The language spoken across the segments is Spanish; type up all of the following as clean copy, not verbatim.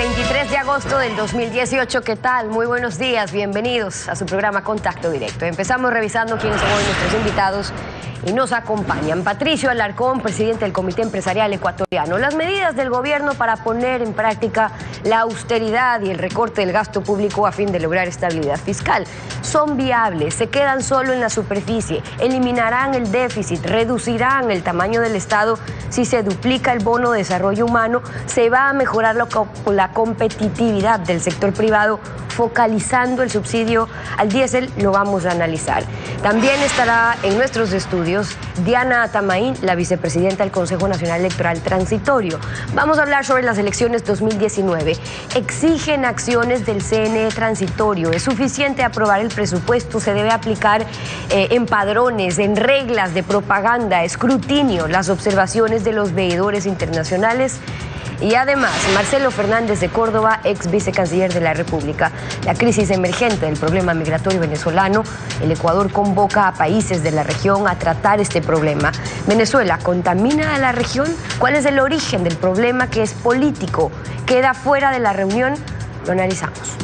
23 de agosto del 2018, ¿qué tal? Muy buenos días, bienvenidos a su programa Contacto Directo. Empezamos revisando quiénes son hoy nuestros invitados y nos acompañan. Patricio Alarcón, presidente del Comité Empresarial Ecuatoriano. Las medidas del gobierno para poner en práctica la austeridad y el recorte del gasto público a fin de lograr estabilidad fiscal son viables, se quedan solo en la superficie, eliminarán el déficit, reducirán el tamaño del Estado. Si se duplica el bono de desarrollo humano, se va a mejorar la competitividad del sector privado, focalizando el subsidio al diésel. Lo vamos a analizar. También estará en nuestros estudios Diana Atamaín, la vicepresidenta del Consejo Nacional Electoral Transitorio. Vamos a hablar sobre las elecciones 2019. Exigen acciones del CNE transitorio. ¿Es suficiente aprobar el presupuesto? ¿Se debe aplicar en padrones, en reglas de propaganda, escrutinio, las observaciones de los veedores internacionales? Y además, Marcelo Fernández de Córdoba, ex vicecanciller de la República. La crisis emergente del problema migratorio venezolano. El Ecuador convoca a países de la región a tratar este problema. ¿Venezuela contamina a la región? ¿Cuál es el origen del problema, que es político? ¿Queda fuera de la reunión? Lo analizamos.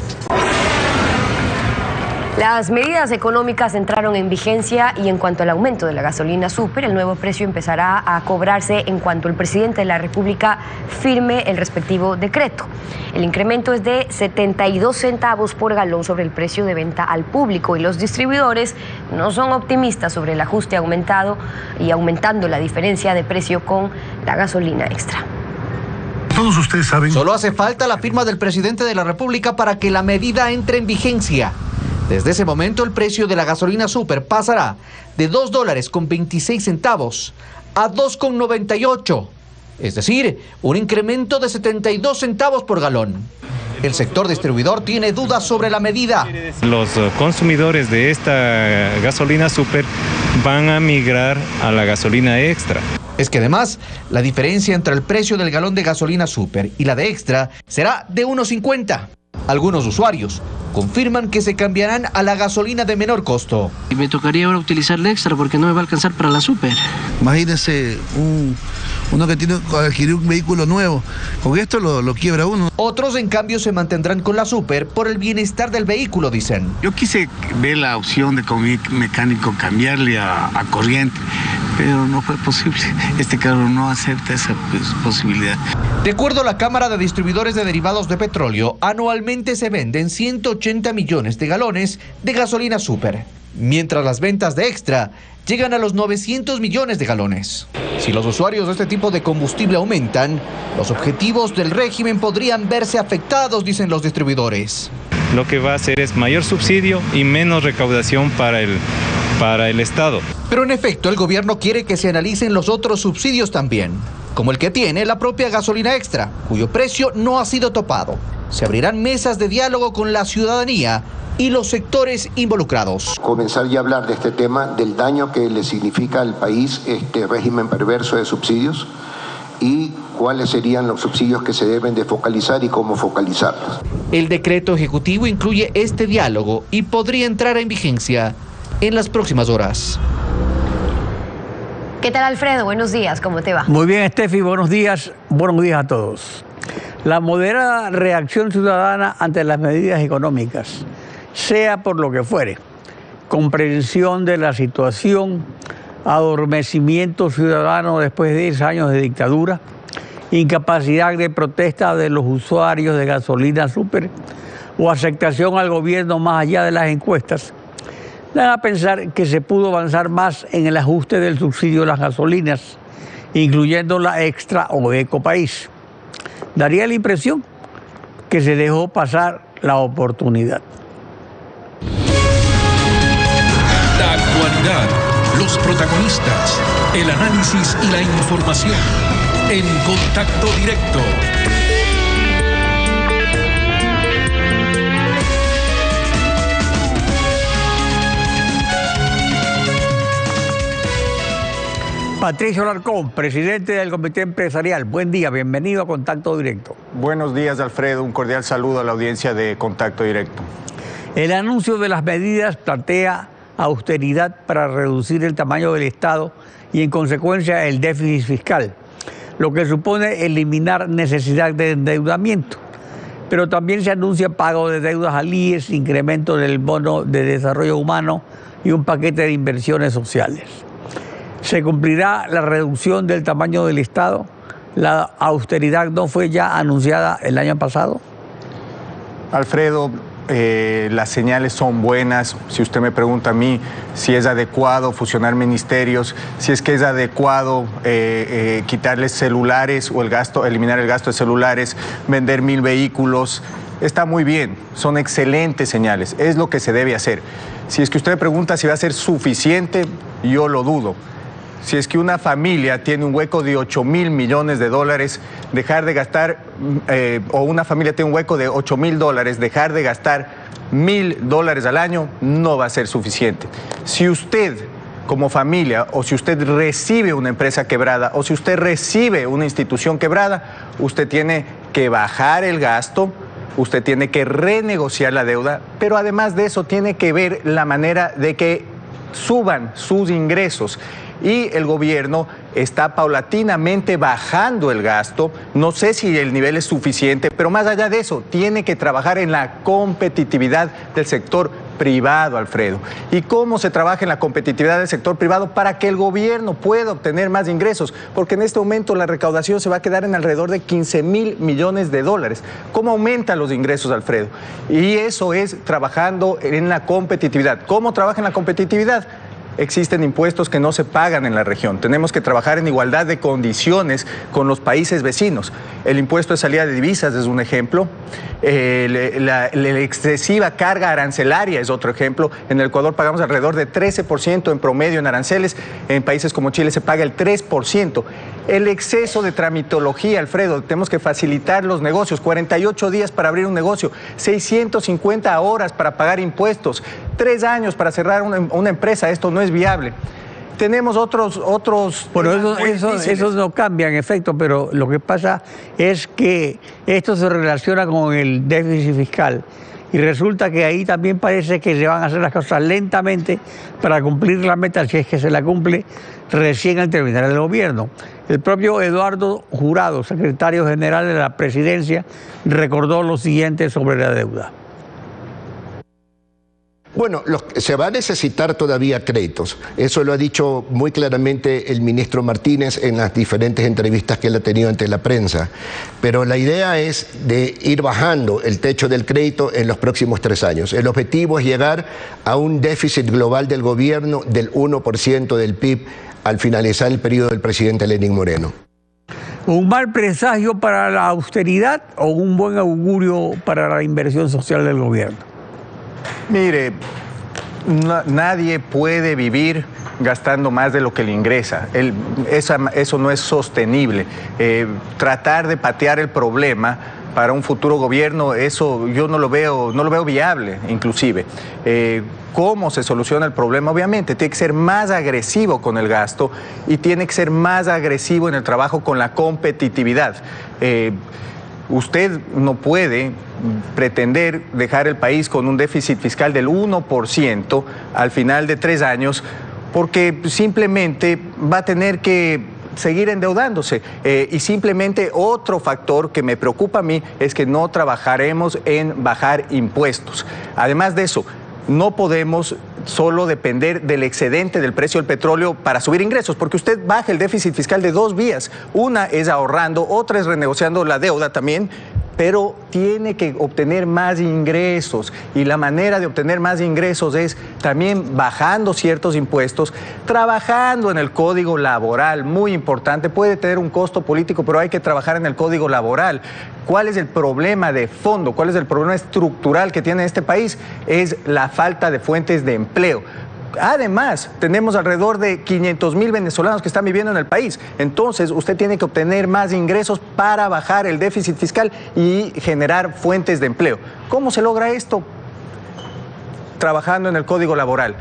Las medidas económicas entraron en vigencia y en cuanto al aumento de la gasolina súper, el nuevo precio empezará a cobrarse en cuanto el presidente de la República firme el respectivo decreto. El incremento es de 72 centavos por galón sobre el precio de venta al público y los distribuidores no son optimistas sobre el ajuste aumentando la diferencia de precio con la gasolina extra. Todos ustedes saben. Solo hace falta la firma del presidente de la República para que la medida entre en vigencia. Desde ese momento el precio de la gasolina súper pasará de $2.26 a $2.98, es decir, un incremento de 72 centavos por galón. El sector distribuidor tiene dudas sobre la medida. Los consumidores de esta gasolina súper van a migrar a la gasolina extra. Es que además, la diferencia entre el precio del galón de gasolina súper y la de extra será de 1.50. Algunos usuarios confirman que se cambiarán a la gasolina de menor costo. Y me tocaría ahora utilizar la extra porque no me va a alcanzar para la súper. Imagínese uno que tiene que adquirir un vehículo nuevo. Con esto lo quiebra uno. Otros, en cambio, se mantendrán con la súper por el bienestar del vehículo, dicen. Yo quise ver la opción de con mi mecánico cambiarle a corriente, pero no fue posible. Este carro no acepta esa posibilidad. De acuerdo a la Cámara de Distribuidores de Derivados de Petróleo, anualmente se venden 180 millones de galones de gasolina súper, mientras las ventas de extra llegan a los 900 millones de galones. Si los usuarios de este tipo de combustible aumentan, los objetivos del régimen podrían verse afectados, dicen los distribuidores. Lo que va a hacer es mayor subsidio y menos recaudación para el Estado. Pero en efecto, el gobierno quiere que se analicen los otros subsidios también, como el que tiene la propia gasolina extra, cuyo precio no ha sido topado. Se abrirán mesas de diálogo con la ciudadanía y los sectores involucrados. Comenzar ya a hablar de este tema, del daño que le significa al país este régimen perverso de subsidios y cuáles serían los subsidios que se deben de focalizar y cómo focalizarlos. El decreto ejecutivo incluye este diálogo y podría entrar en vigencia en las próximas horas. ¿Qué tal, Alfredo? Buenos días, ¿cómo te va? Muy bien, Steffi, buenos días a todos. La moderada reacción ciudadana ante las medidas económicas, sea por lo que fuere, comprensión de la situación, adormecimiento ciudadano después de 10 años de dictadura, incapacidad de protesta de los usuarios de gasolina súper o aceptación al gobierno más allá de las encuestas, dan a pensar que se pudo avanzar más en el ajuste del subsidio de las gasolinas, incluyendo la extra o ecopaís. Daría la impresión que se dejó pasar la oportunidad. La actualidad, los protagonistas, el análisis y la información en Contacto Directo. Patricio Alarcón, presidente del Comité Empresarial. Buen día, bienvenido a Contacto Directo. Buenos días, Alfredo. Un cordial saludo a la audiencia de Contacto Directo. El anuncio de las medidas plantea austeridad para reducir el tamaño del Estado y, en consecuencia, el déficit fiscal, lo que supone eliminar necesidad de endeudamiento. pero también se anuncia pago de deudas al IES, incremento del bono de desarrollo humano y un paquete de inversiones sociales. ¿Se cumplirá la reducción del tamaño del Estado? ¿La austeridad no fue ya anunciada el año pasado? Alfredo, las señales son buenas. Si usted me pregunta a mí si es adecuado fusionar ministerios, si es que es adecuado quitarles celulares o eliminar el gasto de celulares, vender 1000 vehículos, está muy bien, son excelentes señales, es lo que se debe hacer. Si es que usted me pregunta si va a ser suficiente, yo lo dudo. Si es que una familia tiene un hueco de 8.000 millones de dólares, dejar de gastar, o una familia tiene un hueco de 8.000 dólares, dejar de gastar $1.000 al año no va a ser suficiente. Si usted, como familia, o si usted recibe una empresa quebrada, o si usted recibe una institución quebrada, usted tiene que bajar el gasto, usted tiene que renegociar la deuda, pero además de eso tiene que ver la manera de que suban sus ingresos. Y el gobierno está paulatinamente bajando el gasto. No sé si el nivel es suficiente, pero más allá de eso, tiene que trabajar en la competitividad del sector privado, Alfredo. ¿Y cómo se trabaja en la competitividad del sector privado? Para que el gobierno pueda obtener más ingresos, porque en este momento la recaudación se va a quedar en alrededor de 15.000 millones de dólares. ¿Cómo aumentan los ingresos, Alfredo? Y eso es trabajando en la competitividad. ¿Cómo trabaja en la competitividad? Existen impuestos que no se pagan en la región. Tenemos que trabajar en igualdad de condiciones con los países vecinos. El impuesto de salida de divisas es un ejemplo. La excesiva carga arancelaria es otro ejemplo. En el Ecuador pagamos alrededor de 13% en promedio en aranceles. En países como Chile se paga el 3%. El exceso de tramitología, Alfredo, tenemos que facilitar los negocios. 48 días para abrir un negocio, 650 horas para pagar impuestos, 3 años para cerrar una empresa. Esto no es viable. Tenemos otros. Bueno, eso no cambia en efecto, pero lo que pasa es que esto se relaciona con el déficit fiscal. Y resulta que ahí también parece que se van a hacer las cosas lentamente para cumplir la meta, si es que se la cumple recién al terminar el gobierno. El propio Eduardo Jurado, secretario general de la Presidencia, recordó lo siguiente sobre la deuda. Bueno, se va a necesitar todavía créditos. Eso lo ha dicho muy claramente el ministro Martínez en las diferentes entrevistas que él ha tenido ante la prensa. Pero la idea es de ir bajando el techo del crédito en los próximos 3 años. El objetivo es llegar a un déficit global del gobierno del 1% del PIB al finalizar el periodo del presidente Lenín Moreno. ¿Un mal presagio para la austeridad o un buen augurio para la inversión social del gobierno? Mire, nadie puede vivir gastando más de lo que le ingresa. Eso no es sostenible. Tratar de patear el problema para un futuro gobierno, eso yo no lo veo viable, inclusive. ¿Cómo se soluciona el problema? Obviamente, tiene que ser más agresivo con el gasto y tiene que ser más agresivo en el trabajo con la competitividad. Usted no puede pretender dejar el país con un déficit fiscal del 1% al final de 3 años, porque simplemente va a tener que seguir endeudándose. Y simplemente otro factor que me preocupa a mí es que no trabajaremos en bajar impuestos. Además de eso, no podemos solo depender del excedente del precio del petróleo para subir ingresos, porque usted baja el déficit fiscal de 2 vías. Una es ahorrando, otra es renegociando la deuda también, pero tiene que obtener más ingresos, y la manera de obtener más ingresos es también bajando ciertos impuestos, trabajando en el código laboral, muy importante. Puede tener un costo político, pero hay que trabajar en el código laboral. ¿Cuál es el problema de fondo? ¿Cuál es el problema estructural que tiene este país? Es la falta de fuentes de empleo. Además, tenemos alrededor de 500.000 venezolanos que están viviendo en el país. Entonces, usted tiene que obtener más ingresos para bajar el déficit fiscal y generar fuentes de empleo. ¿Cómo se logra esto? Trabajando en el código laboral.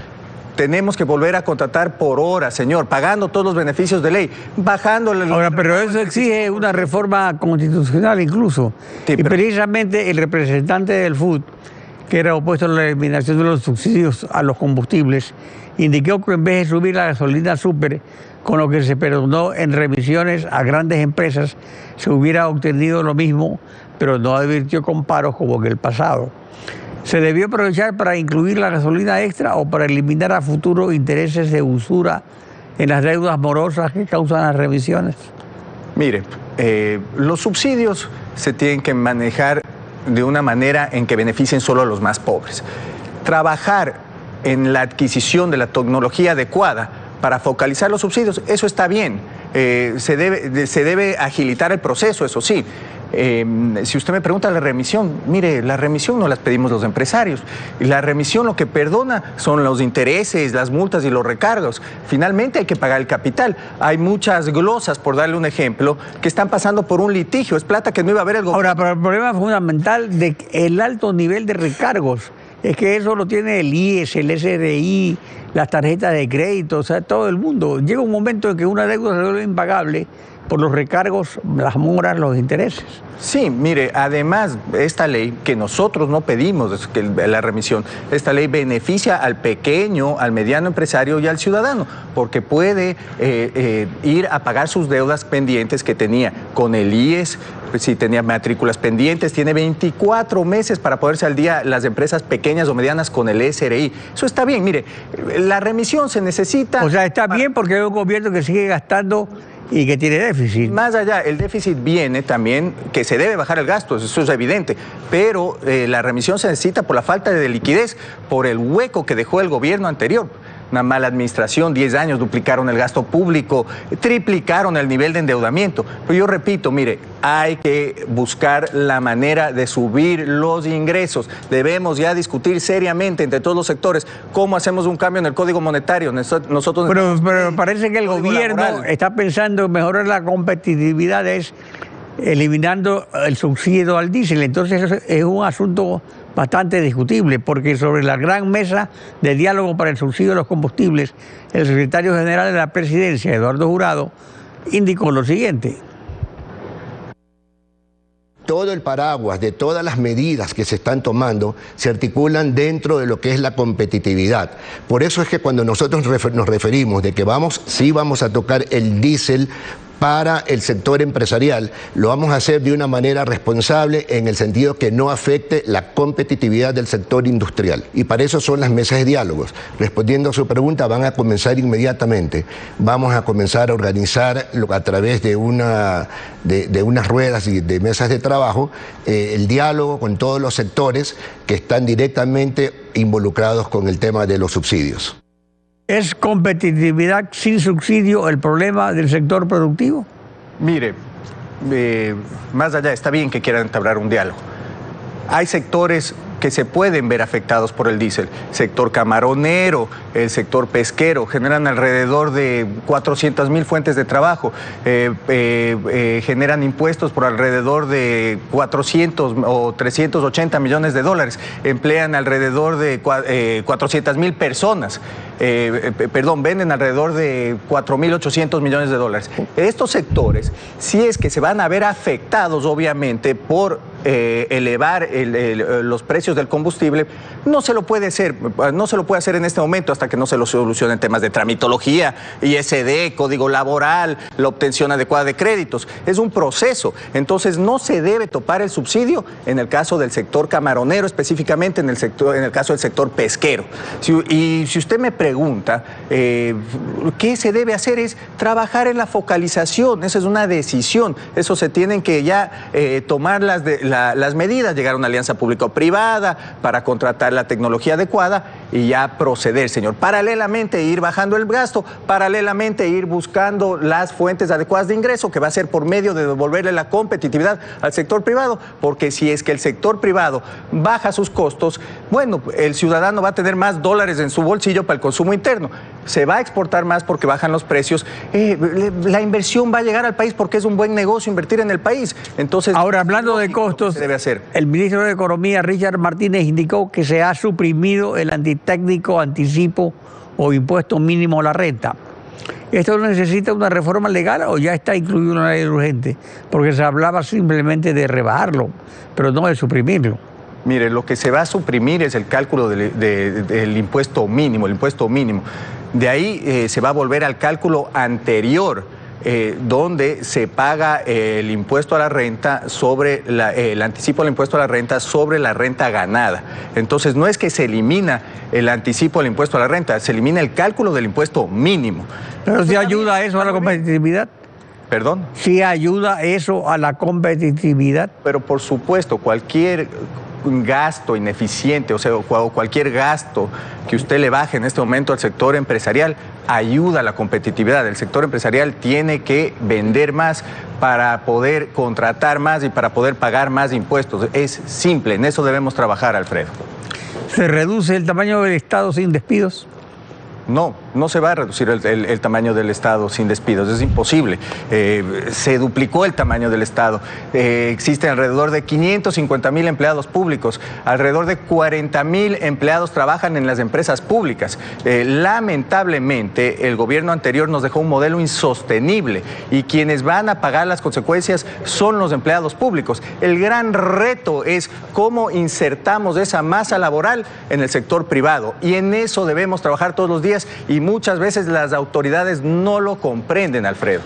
Tenemos que volver a contratar por hora, señor, pagando todos los beneficios de ley, bajando... Ahora, pero eso exige una reforma constitucional incluso. Sí, y precisamente el representante del FUT, que era opuesto a la eliminación de los subsidios a los combustibles, indicó que en vez de subir la gasolina súper, con lo que se perdonó en remisiones a grandes empresas, se hubiera obtenido lo mismo pero no advirtió con paros como en el pasado. ¿Se debió aprovechar para incluir la gasolina extra o para eliminar a futuro intereses de usura en las deudas morosas que causan las remisiones? Mire, los subsidios se tienen que manejar de una manera en que beneficien solo a los más pobres. Trabajar en la adquisición de la tecnología adecuada para focalizar los subsidios, eso está bien. Se debe agilitar el proceso, eso sí. Si usted me pregunta la remisión, mire, la remisión no las pedimos los empresarios. La remisión lo que perdona son los intereses, las multas y los recargos. Finalmente hay que pagar el capital. Hay muchas glosas, por darle un ejemplo, que están pasando por un litigio. Es plata que no iba a haber el gobierno. Ahora, pero el problema fundamental del alto nivel de recargos es que eso lo tiene el IES, el SRI, las tarjetas de crédito, o sea, todo el mundo. Llega un momento en que una deuda se vuelve impagable por los recargos, las moras, los intereses. Sí, mire, además, esta ley que nosotros no pedimos la remisión, esta ley beneficia al pequeño, al mediano empresario y al ciudadano, porque puede ir a pagar sus deudas pendientes que tenía con el IES. Si tenía matrículas pendientes, tiene 24 meses para poderse al día las empresas pequeñas o medianas con el SRI. Eso está bien, mire, la remisión se necesita... O sea, está bien porque hay un gobierno que sigue gastando y que tiene déficit. Más allá, el déficit viene también, que se debe bajar el gasto, eso es evidente, pero la remisión se necesita por la falta de liquidez, por el hueco que dejó el gobierno anterior. Una mala administración, 10 años, duplicaron el gasto público, triplicaron el nivel de endeudamiento. Pero yo repito, mire, hay que buscar la manera de subir los ingresos. Debemos ya discutir seriamente entre todos los sectores cómo hacemos un cambio en el Código Monetario. Pero parece que el gobierno está pensando en mejorar la competitividad, eliminando el subsidio al diésel. Entonces es un asunto bastante discutible, porque sobre la gran mesa de diálogo para el subsidio de los combustibles, el secretario general de la Presidencia, Eduardo Jurado, indicó lo siguiente. Todo el paraguas de todas las medidas que se están tomando se articulan dentro de lo que es la competitividad. Por eso es que cuando nosotros nos referimos de que sí vamos a tocar el diésel para el sector empresarial, lo vamos a hacer de una manera responsable en el sentido que no afecte la competitividad del sector industrial. Y para eso son las mesas de diálogos. Respondiendo a su pregunta, van a comenzar inmediatamente. Vamos a comenzar a organizar a través de unas ruedas y de mesas de trabajo el diálogo con todos los sectores que están directamente involucrados con el tema de los subsidios. ¿Es competitividad sin subsidio el problema del sector productivo? Mire, más allá, está bien que quieran entablar un diálogo. Hay sectores que se pueden ver afectados por el diésel. Sector camaronero, el sector pesquero, generan alrededor de 400,000 fuentes de trabajo, generan impuestos por alrededor de 400 o 380 millones de dólares, emplean alrededor de 400,000 personas, venden alrededor de 4.800 millones de dólares. Estos sectores, si es que se van a ver afectados, obviamente, por elevar los precios del combustible, no se lo puede hacer en este momento hasta que no se lo solucionen temas de tramitología, ISD, código laboral, la obtención adecuada de créditos. Es un proceso. Entonces no se debe topar el subsidio en el caso del sector camaronero, específicamente en el caso del sector pesquero. Y si usted me pregunta, ¿qué se debe hacer? Es trabajar en la focalización. Esa es una decisión. Eso se tienen que ya tomar las medidas, llegar a una alianza público-privada para contratar la tecnología adecuada y ya proceder, señor. Paralelamente ir bajando el gasto, paralelamente ir buscando las fuentes adecuadas de ingreso, que va a ser por medio de devolverle la competitividad al sector privado, porque si es que el sector privado baja sus costos, bueno, el ciudadano va a tener más dólares en su bolsillo para el consumo interno. Se va a exportar más porque bajan los precios. La inversión va a llegar al país porque es un buen negocio invertir en el país. Entonces, ahora, hablando de costos, debe hacer. El ministro de Economía, Richard Martínez, indicó que se ha suprimido el antitécnico, anticipo o impuesto mínimo a la renta. ¿Esto necesita una reforma legal o ya está incluido en una ley urgente? Porque se hablaba simplemente de rebajarlo, pero no de suprimirlo. Mire, lo que se va a suprimir es el cálculo del impuesto mínimo, el impuesto mínimo. De ahí se va a volver al cálculo anterior donde se paga el impuesto a la renta sobre el anticipo del impuesto a la renta sobre la renta ganada. Entonces no es que se elimina el anticipo del impuesto a la renta, se elimina el cálculo del impuesto mínimo. ¿Pero si ayuda eso a la competitividad? ¿Perdón? ¿Sí ayuda eso a la competitividad? Pero por supuesto, cualquier gasto ineficiente, o sea, cualquier gasto que usted le baje en este momento al sector empresarial ayuda a la competitividad. El sector empresarial tiene que vender más para poder contratar más y para poder pagar más impuestos. Es simple, en eso debemos trabajar, Alfredo. ¿Se reduce el tamaño del Estado sin despidos? No, no se va a reducir el tamaño del Estado sin despidos, es imposible. Se duplicó el tamaño del Estado. Existen alrededor de 550,000 empleados públicos, alrededor de 40,000 empleados trabajan en las empresas públicas. Lamentablemente, el gobierno anterior nos dejó un modelo insostenible y quienes van a pagar las consecuencias son los empleados públicos. El gran reto es cómo insertamos esa masa laboral en el sector privado y en eso debemos trabajar todos los días. Y muchas veces las autoridades no lo comprenden, Alfredo.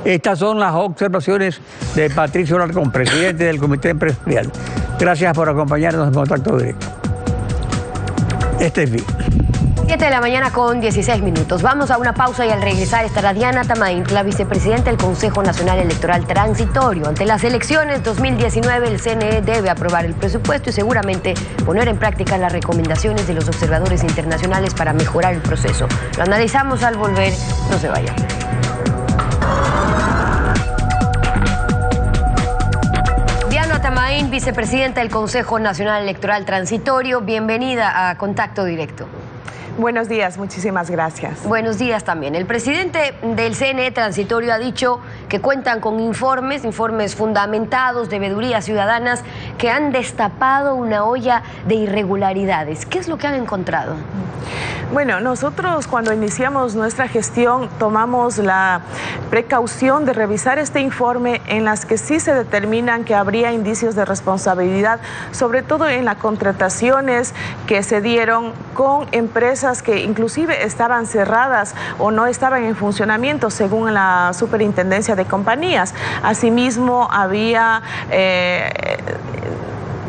Estas son las observaciones de Patricio Alarcón, presidente del Comité Empresarial. Gracias por acompañarnos en Contacto Directo. Este es fin. 7 de la mañana con 16 minutos. Vamos a una pausa y al regresar estará Diana Tamain, la vicepresidenta del Consejo Nacional Electoral Transitorio. Ante las elecciones 2019, el CNE debe aprobar el presupuesto y seguramente poner en práctica las recomendaciones de los observadores internacionales para mejorar el proceso. Lo analizamos al volver. No se vayan. Diana Tamain, vicepresidenta del Consejo Nacional Electoral Transitorio. Bienvenida a Contacto Directo. Buenos días, muchísimas gracias. Buenos días también. El presidente del CNE Transitorio ha dicho que cuentan con informes fundamentados de veedurías ciudadanas que han destapado una olla de irregularidades. ¿Qué es lo que han encontrado? Bueno, nosotros cuando iniciamos nuestra gestión tomamos la precaución de revisar este informe en las que sí se determinan que habría indicios de responsabilidad, sobre todo en las contrataciones que se dieron con empresas que inclusive estaban cerradas o no estaban en funcionamiento según la Superintendencia de Compañías. Asimismo, había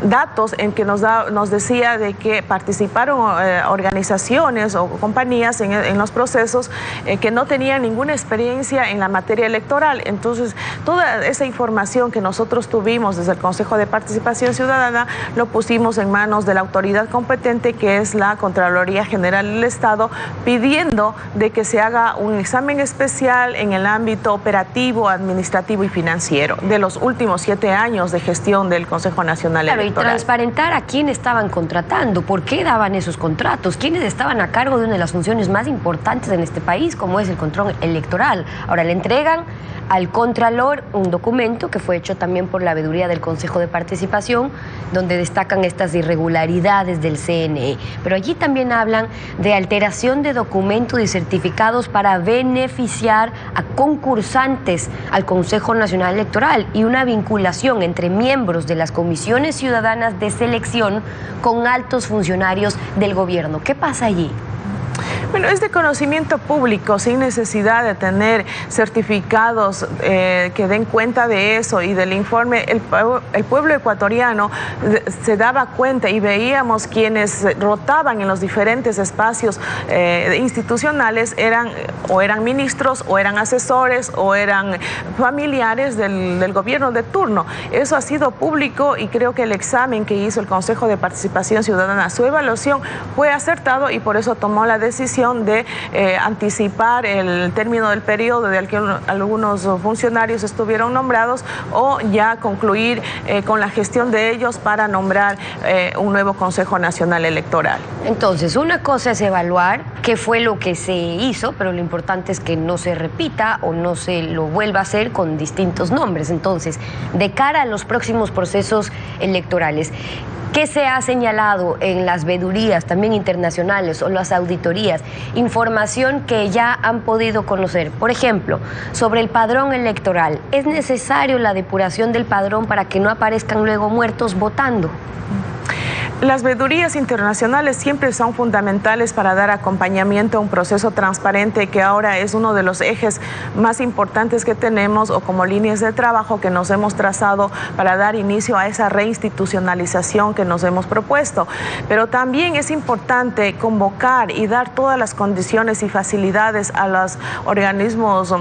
datos en que nos decía de que participaron organizaciones o compañías en los procesos que no tenían ninguna experiencia en la materia electoral. Entonces, toda esa información que nosotros tuvimos desde el Consejo de Participación Ciudadana lo pusimos en manos de la autoridad competente, que es la Contraloría General del Estado, pidiendo de que se haga un examen especial en el ámbito operativo, administrativo y financiero de los últimos 7 años de gestión del Consejo Nacional Electoral. Transparentar a quién estaban contratando, por qué daban esos contratos, quiénes estaban a cargo de una de las funciones más importantes en este país, como es el control electoral. Ahora le entregan al Contralor un documento que fue hecho también por la veeduría del Consejo de Participación, donde destacan estas irregularidades del CNE. Pero allí también hablan de alteración de documentos y certificados para beneficiar a concursantes al Consejo Nacional Electoral y una vinculación entre miembros de las comisiones ciudadanas de selección con altos funcionarios del gobierno. ¿Qué pasa allí? Bueno, es de conocimiento público, sin necesidad de tener certificados que den cuenta de eso y del informe. El pueblo ecuatoriano se daba cuenta y veíamos quienes rotaban en los diferentes espacios institucionales eran ministros o eran asesores o eran familiares del gobierno de turno. Eso ha sido público y creo que el examen que hizo el Consejo de Participación Ciudadana, su evaluación fue acertado y por eso tomó la decisión de anticipar el término del periodo del que algunos funcionarios estuvieron nombrados o ya concluir con la gestión de ellos para nombrar un nuevo Consejo Nacional Electoral. Entonces, una cosa es evaluar qué fue lo que se hizo, pero lo importante es que no se repita o no se lo vuelva a hacer con distintos nombres. Entonces, de cara a los próximos procesos electorales, ¿qué se ha señalado en las veedurías, también internacionales, o las auditorías? Información que ya han podido conocer. Por ejemplo, sobre el padrón electoral. ¿Es necesario la depuración del padrón para que no aparezcan luego muertos votando? Las veedurías internacionales siempre son fundamentales para dar acompañamiento a un proceso transparente que ahora es uno de los ejes más importantes que tenemos o como líneas de trabajo que nos hemos trazado para dar inicio a esa reinstitucionalización que nos hemos propuesto. Pero también es importante convocar y dar todas las condiciones y facilidades a los organismos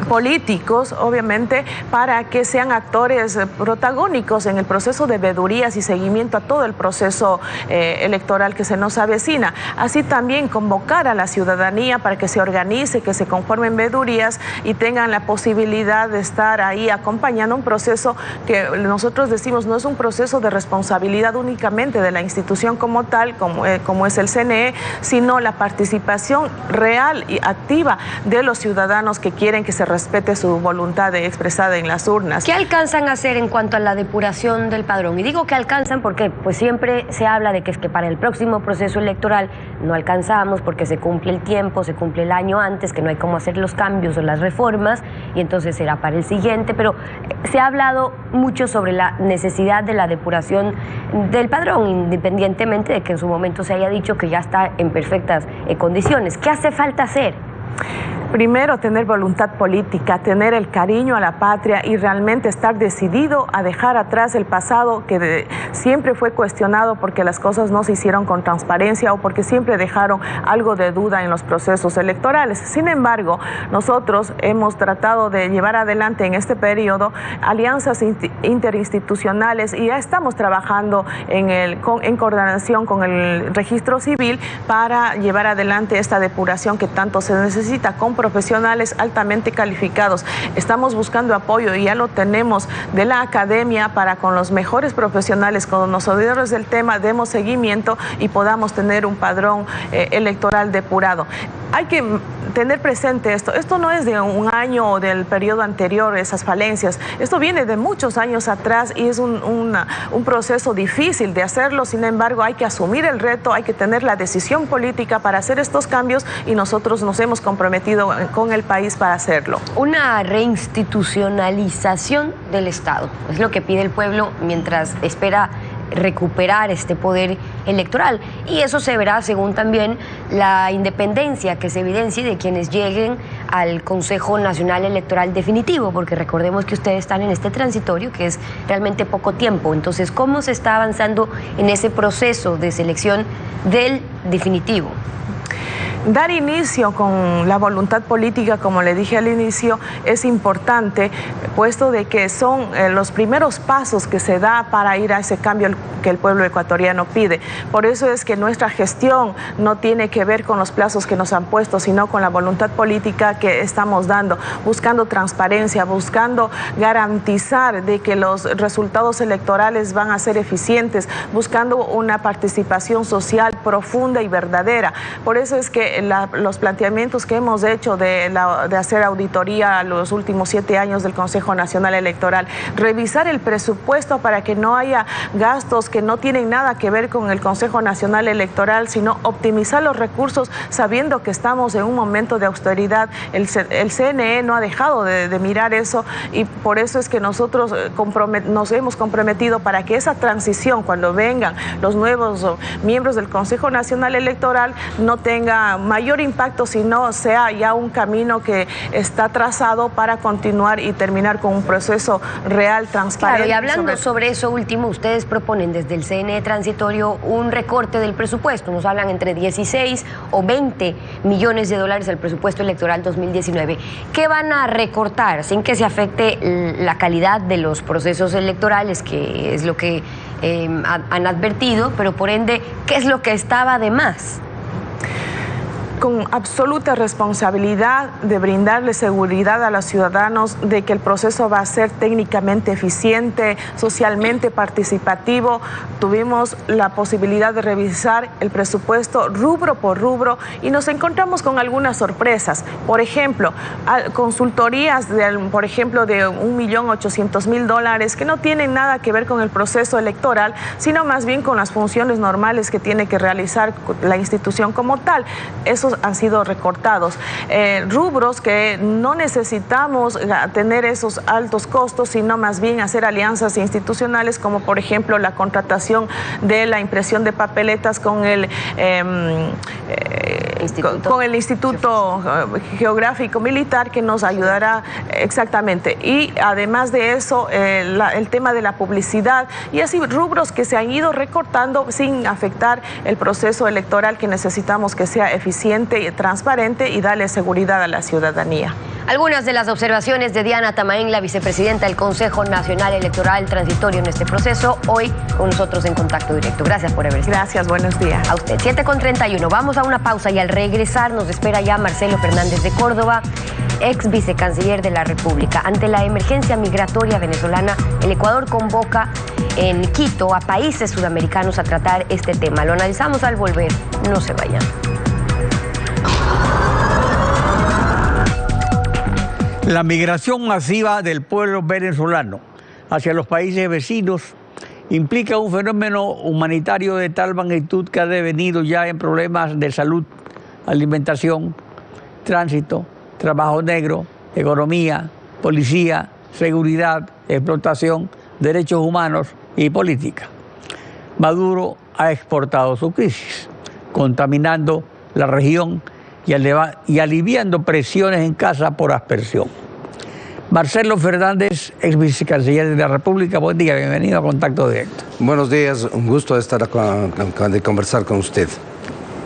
políticos, obviamente, para que sean actores protagónicos en el proceso de veedurías y seguimiento a todo el proceso electoral que se nos avecina. Así también convocar a la ciudadanía para que se organice, que se conformen veedurías y tengan la posibilidad de estar ahí acompañando un proceso que nosotros decimos no es un proceso de responsabilidad únicamente de la institución como tal, como es el CNE, sino la participación real y activa de los ciudadanos que quieren que se respete su voluntad expresada en las urnas. ¿Qué alcanzan a hacer en cuanto a la depuración del padrón? Y digo que alcanzan porque pues siempre se habla de que es que para el próximo proceso electoral no alcanzamos porque se cumple el tiempo, se cumple el año antes, que no hay cómo hacer los cambios o las reformas y entonces será para el siguiente, pero se ha hablado mucho sobre la necesidad de la depuración del padrón, independientemente de que en su momento se haya dicho que ya está en perfectas condiciones. ¿Qué hace falta hacer? Primero, tener voluntad política, tener el cariño a la patria y realmente estar decidido a dejar atrás el pasado que siempre fue cuestionado porque las cosas no se hicieron con transparencia o porque siempre dejaron algo de duda en los procesos electorales. Sin embargo, nosotros hemos tratado de llevar adelante en este periodo alianzas interinstitucionales y ya estamos trabajando en coordinación con el registro civil para llevar adelante esta depuración que tanto se necesita con profesionales altamente calificados. Estamos buscando apoyo y ya lo tenemos de la academia para con los mejores profesionales, conocedores del tema, demos seguimiento y podamos tener un padrón electoral depurado. Hay que tener presente esto. Esto no es de un año o del periodo anterior, esas falencias. Esto viene de muchos años atrás y es un proceso difícil de hacerlo. Sin embargo, hay que asumir el reto, hay que tener la decisión política para hacer estos cambios y nosotros nos hemos comprometido con el país para hacerlo. Una reinstitucionalización del Estado es lo que pide el pueblo mientras espera recuperar este poder electoral y eso se verá según también la independencia que se evidencie de quienes lleguen al Consejo Nacional Electoral definitivo, porque recordemos que ustedes están en este transitorio que es realmente poco tiempo. Entonces, ¿cómo se está avanzando en ese proceso de selección del definitivo? Dar inicio con la voluntad política, como le dije al inicio, es importante, puesto de que son los primeros pasos que se da para ir a ese cambio que el pueblo ecuatoriano pide. Por eso es que nuestra gestión no tiene que ver con los plazos que nos han puesto, sino con la voluntad política que estamos dando, buscando transparencia, buscando garantizar de que los resultados electorales van a ser eficientes, buscando una participación social profunda y verdadera. Por eso es que los planteamientos que hemos hecho de hacer auditoría a los últimos 7 años del Consejo Nacional Electoral, revisar el presupuesto para que no haya gastos que no tienen nada que ver con el Consejo Nacional Electoral, sino optimizar los recursos sabiendo que estamos en un momento de austeridad. El CNE no ha dejado de mirar eso y por eso es que nosotros nos hemos comprometido para que esa transición, cuando vengan los nuevos miembros del Consejo Nacional Electoral, no tenga mayor impacto, sino sea ya un camino que está trazado para continuar y terminar con un proceso real, transparente. Claro, y hablando sobre eso último, ustedes proponen desde el CNE transitorio un recorte del presupuesto. Nos hablan entre 16 o 20 millones de dólares al presupuesto electoral 2019. ¿Qué van a recortar sin que se afecte la calidad de los procesos electorales, que es lo que han advertido, pero por ende, ¿qué es lo que estaba de más? Con absoluta responsabilidad de brindarle seguridad a los ciudadanos de que el proceso va a ser técnicamente eficiente, socialmente participativo. Tuvimos la posibilidad de revisar el presupuesto rubro por rubro y nos encontramos con algunas sorpresas. Por ejemplo, consultorías de 1.800.000 dólares que no tienen nada que ver con el proceso electoral, sino más bien con las funciones normales que tiene que realizar la institución como tal. Eso presupuestos han sido recortados. Rubros que no necesitamos tener esos altos costos, sino más bien hacer alianzas institucionales, como por ejemplo la contratación de la impresión de papeletas con el Instituto Geográfico Militar, que nos ayudará exactamente. Y además de eso, el tema de la publicidad y así rubros que se han ido recortando sin afectar el proceso electoral, que necesitamos que sea eficiente y transparente y darle seguridad a la ciudadanía. Algunas de las observaciones de Diana Tamain, la vicepresidenta del Consejo Nacional Electoral Transitorio en este proceso, hoy con nosotros en Contacto Directo. Gracias por haber estado. Gracias, buenos días. A usted. 7:31. Vamos a una pausa y al regresar nos espera ya Marcelo Fernández de Córdoba, ex vicecanciller de la República. Ante la emergencia migratoria venezolana, el Ecuador convoca en Quito a países sudamericanos a tratar este tema. Lo analizamos al volver. No se vayan. La migración masiva del pueblo venezolano hacia los países vecinos implica un fenómeno humanitario de tal magnitud que ha devenido ya en problemas de salud, alimentación, tránsito, trabajo negro, economía, policía, seguridad, explotación, derechos humanos y política. Maduro ha exportado su crisis, contaminando la región y aliviando presiones en casa por aspersión. Marcelo Fernández, ex vicecanciller de la República, buen día, bienvenido a Contacto Directo. Buenos días, un gusto de estar de conversar con usted.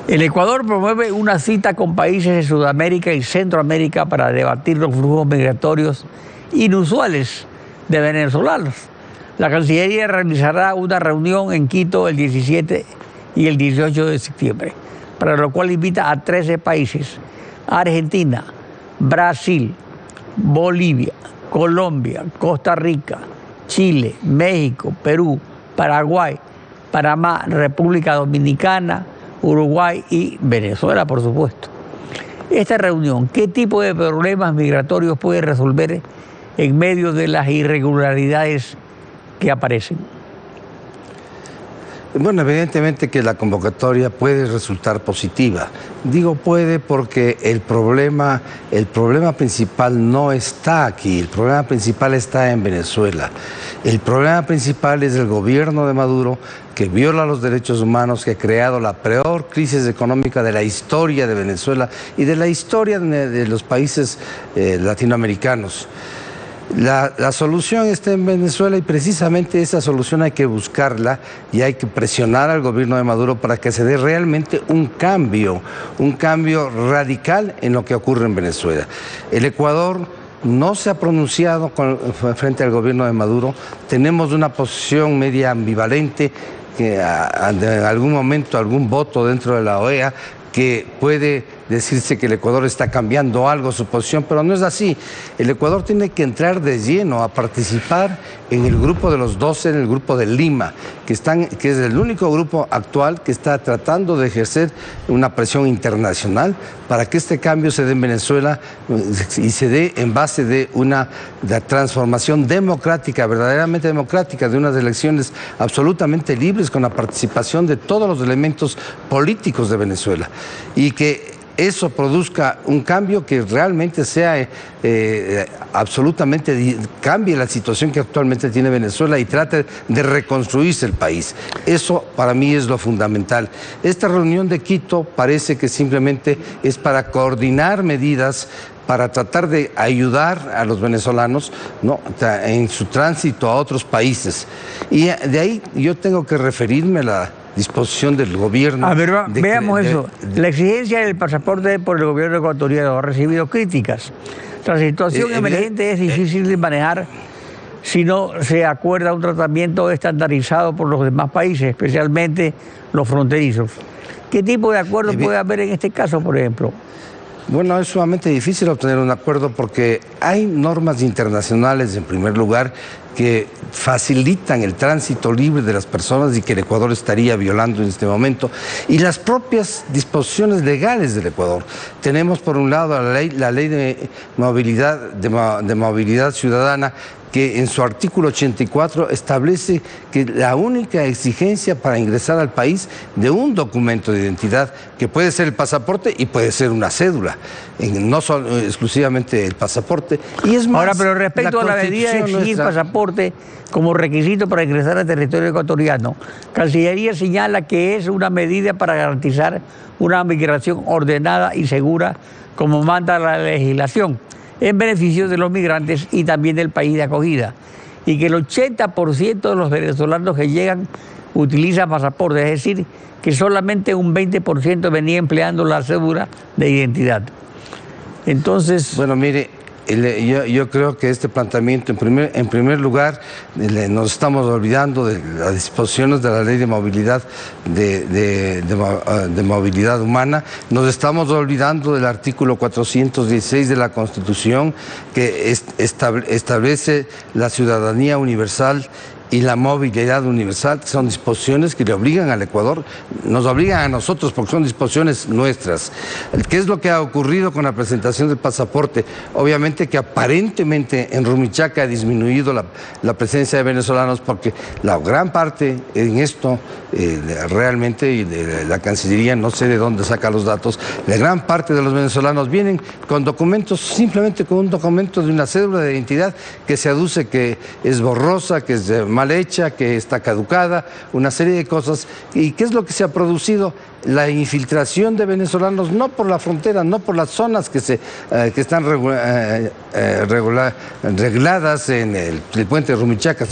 El Ecuador promueve una cita con países de Sudamérica y Centroamérica para debatir los flujos migratorios inusuales de venezolanos. La Cancillería realizará una reunión en Quito el 17 y el 18 de septiembre, para lo cual invita a 13 países: Argentina, Brasil, Bolivia, Colombia, Costa Rica, Chile, México, Perú, Paraguay, Panamá, República Dominicana, Uruguay y Venezuela, por supuesto. Esta reunión, ¿qué tipo de problemas migratorios puede resolver en medio de las irregularidades que aparecen? Bueno, evidentemente que la convocatoria puede resultar positiva. Digo puede porque el problema principal no está aquí, el problema principal está en Venezuela. El problema principal es el gobierno de Maduro, que viola los derechos humanos, que ha creado la peor crisis económica de la historia de Venezuela y de la historia de los países latinoamericanos. La solución está en Venezuela y precisamente esa solución hay que buscarla y hay que presionar al gobierno de Maduro para que se dé realmente un cambio radical en lo que ocurre en Venezuela. El Ecuador no se ha pronunciado frente al gobierno de Maduro. Tenemos una posición media ambivalente, que en algún momento algún voto dentro de la OEA que puede decirse que el Ecuador está cambiando algo su posición, pero no es así. El Ecuador tiene que entrar de lleno a participar en el grupo de los 12, en el grupo de Lima, que es el único grupo actual que está tratando de ejercer una presión internacional para que este cambio se dé en Venezuela y se dé en base de una transformación democrática, verdaderamente democrática, de unas elecciones absolutamente libres con la participación de todos los elementos políticos de Venezuela y que eso produzca un cambio que realmente sea absolutamente cambie la situación que actualmente tiene Venezuela y trate de reconstruirse el país. Eso para mí es lo fundamental. Esta reunión de Quito parece que simplemente es para coordinar medidas para tratar de ayudar a los venezolanos, ¿no?, en su tránsito a otros países. Y de ahí yo tengo que referirme a la disposición del gobierno. A ver, veamos eso. La exigencia del pasaporte por el gobierno ecuatoriano ha recibido críticas. La situación emergente es difícil de manejar si no se acuerda un tratamiento estandarizado por los demás países, especialmente los fronterizos. ¿Qué tipo de acuerdo puede haber en este caso, por ejemplo? Bueno, es sumamente difícil obtener un acuerdo porque hay normas internacionales, en primer lugar, que facilitan el tránsito libre de las personas y que el Ecuador estaría violando en este momento, y las propias disposiciones legales del Ecuador. Tenemos por un lado la ley de movilidad ciudadana, que en su artículo 84 establece que la única exigencia para ingresar al país de un documento de identidad, que puede ser el pasaporte y puede ser una cédula, no solo exclusivamente el pasaporte. Y es más, ahora, pero respecto a la medida de exigir pasaporte como requisito para ingresar al territorio ecuatoriano, Cancillería señala que es una medida para garantizar una migración ordenada y segura, como manda la legislación, en beneficio de los migrantes y también del país de acogida, y que el 80% de los venezolanos que llegan utilizan pasaporte, es decir, que solamente un 20% venía empleando la cédula de identidad. Entonces... Bueno, mire, yo creo que este planteamiento, en primer lugar, nos estamos olvidando de las disposiciones de la ley de movilidad, de movilidad humana, nos estamos olvidando del artículo 416 de la Constitución, que establece la ciudadanía universal y la movilidad universal, que son disposiciones que le obligan al Ecuador, nos obligan a nosotros porque son disposiciones nuestras. ¿Qué es lo que ha ocurrido con la presentación del pasaporte? Obviamente que aparentemente en Rumichaca ha disminuido la presencia de venezolanos, porque la gran parte en esto, realmente, y de la Cancillería, no sé de dónde saca los datos, la gran parte de los venezolanos vienen con documentos, simplemente con un documento de una cédula de identidad que se aduce que es borrosa, que es mal hecha, que está caducada, una serie de cosas. ¿Y qué es lo que se ha producido? La infiltración de venezolanos, no por la frontera, no por las zonas que están regladas en el puente de Rumichaca,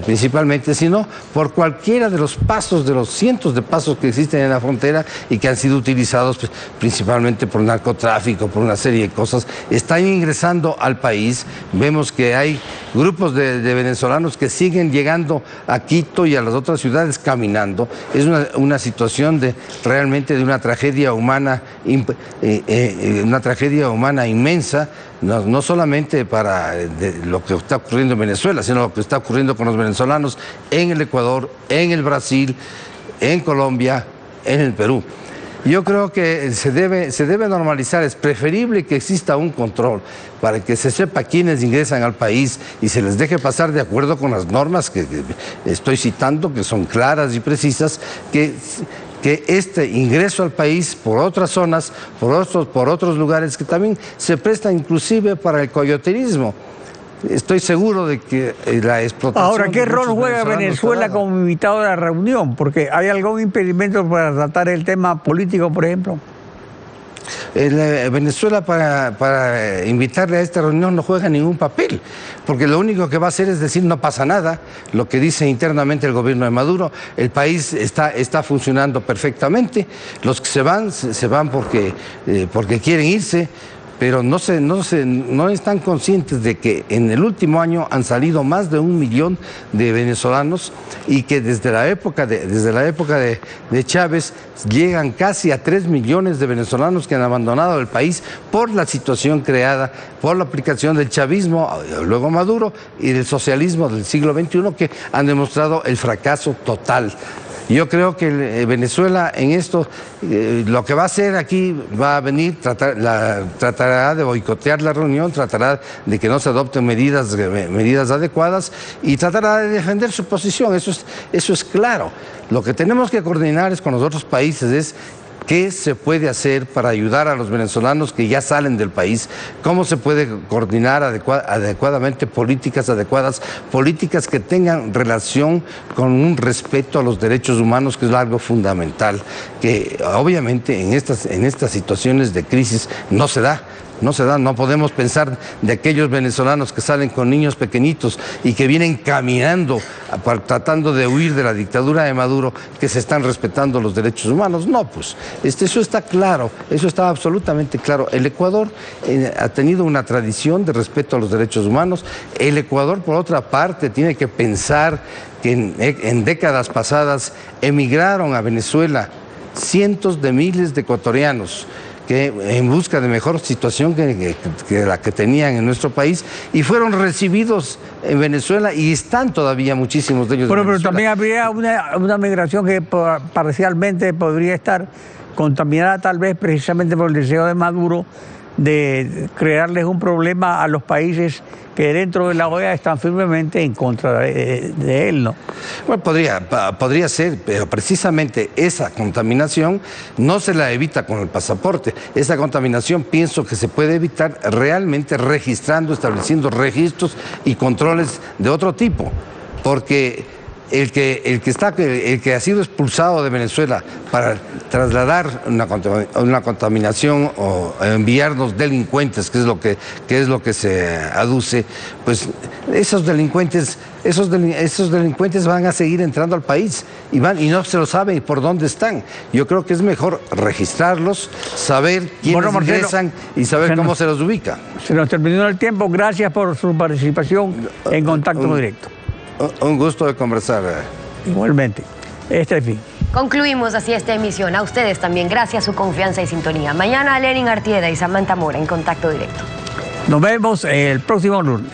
principalmente, sino por cualquiera de los pasos, de los cientos de pasos que existen en la frontera y que han sido utilizados principalmente por narcotráfico, por una serie de cosas. Están ingresando al país. Vemos que hay grupos de venezolanos que siguen llegando a Quito y a las otras ciudades caminando. Es una situación realmente de una tragedia humana inmensa, no solamente para lo que está ocurriendo en Venezuela, sino lo que está ocurriendo con los venezolanos en el Ecuador, en el Brasil, en Colombia, en el Perú. Yo creo que se debe normalizar, es preferible que exista un control para que se sepa quiénes ingresan al país y se les deje pasar de acuerdo con las normas que estoy citando, que son claras y precisas, que este ingreso al país por otras zonas, por otros lugares que también se prestan inclusive para el coyoterismo. Estoy seguro de que la explotación... Ahora, ¿qué rol juega Venezuela como invitado a la reunión? Porque ¿hay algún impedimento para tratar el tema político, por ejemplo? Venezuela para invitarle a esta reunión no juega ningún papel, porque lo único que va a hacer es decir no pasa nada, lo que dice internamente el gobierno de Maduro. El país está funcionando perfectamente, los que se van porque quieren irse, pero no están conscientes de que en el último año han salido más de 1 millón de venezolanos y que desde la época de Chávez llegan casi a 3 millones de venezolanos que han abandonado el país por la situación creada por la aplicación del chavismo, luego Maduro, y del socialismo del siglo XXI, que han demostrado el fracaso total. Yo creo que Venezuela en esto, lo que va a hacer aquí, va a venir, tratará de boicotear la reunión, tratará de que no se adopten medidas adecuadas y tratará de defender su posición, eso es claro. Lo que tenemos que coordinar es con los otros países, es qué se puede hacer para ayudar a los venezolanos que ya salen del país, cómo se puede coordinar adecuadamente políticas adecuadas, políticas que tengan relación con un respeto a los derechos humanos, que es algo fundamental, que obviamente en estas situaciones de crisis no se da. No podemos pensar de aquellos venezolanos que salen con niños pequeñitos y que vienen caminando tratando de huir de la dictadura de Maduro, que se están respetando los derechos humanos. No, pues, eso está claro, eso está absolutamente claro. El Ecuador ha tenido una tradición de respeto a los derechos humanos. El Ecuador, por otra parte, tiene que pensar que en décadas pasadas emigraron a Venezuela cientos de miles de ecuatorianos que en busca de mejor situación que la que tenían en nuestro país, y fueron recibidos en Venezuela y están todavía muchísimos de ellos en Venezuela. Pero también habría una migración que parcialmente podría estar contaminada tal vez precisamente por el deseo de Maduro de crearles un problema a los países que dentro de la OEA están firmemente en contra de él, ¿no? Bueno, podría ser, pero precisamente esa contaminación no se la evita con el pasaporte. Esa contaminación pienso que se puede evitar realmente registrando, estableciendo registros y controles de otro tipo, porque el que ha sido expulsado de Venezuela para trasladar una contaminación o enviarnos delincuentes, que es lo que se aduce, pues esos delincuentes van a seguir entrando al país y no se lo saben por dónde están. Yo creo que es mejor registrarlos, saber quiénes ingresan y saber cómo se los ubica. Se nos terminó el tiempo. Gracias por su participación en Contacto Directo. Un gusto de conversar. Igualmente. Este fin. Concluimos así esta emisión. A ustedes también, gracias a su confianza y sintonía. Mañana Lenin Artieda y Samantha Mora en Contacto Directo. Nos vemos el próximo lunes.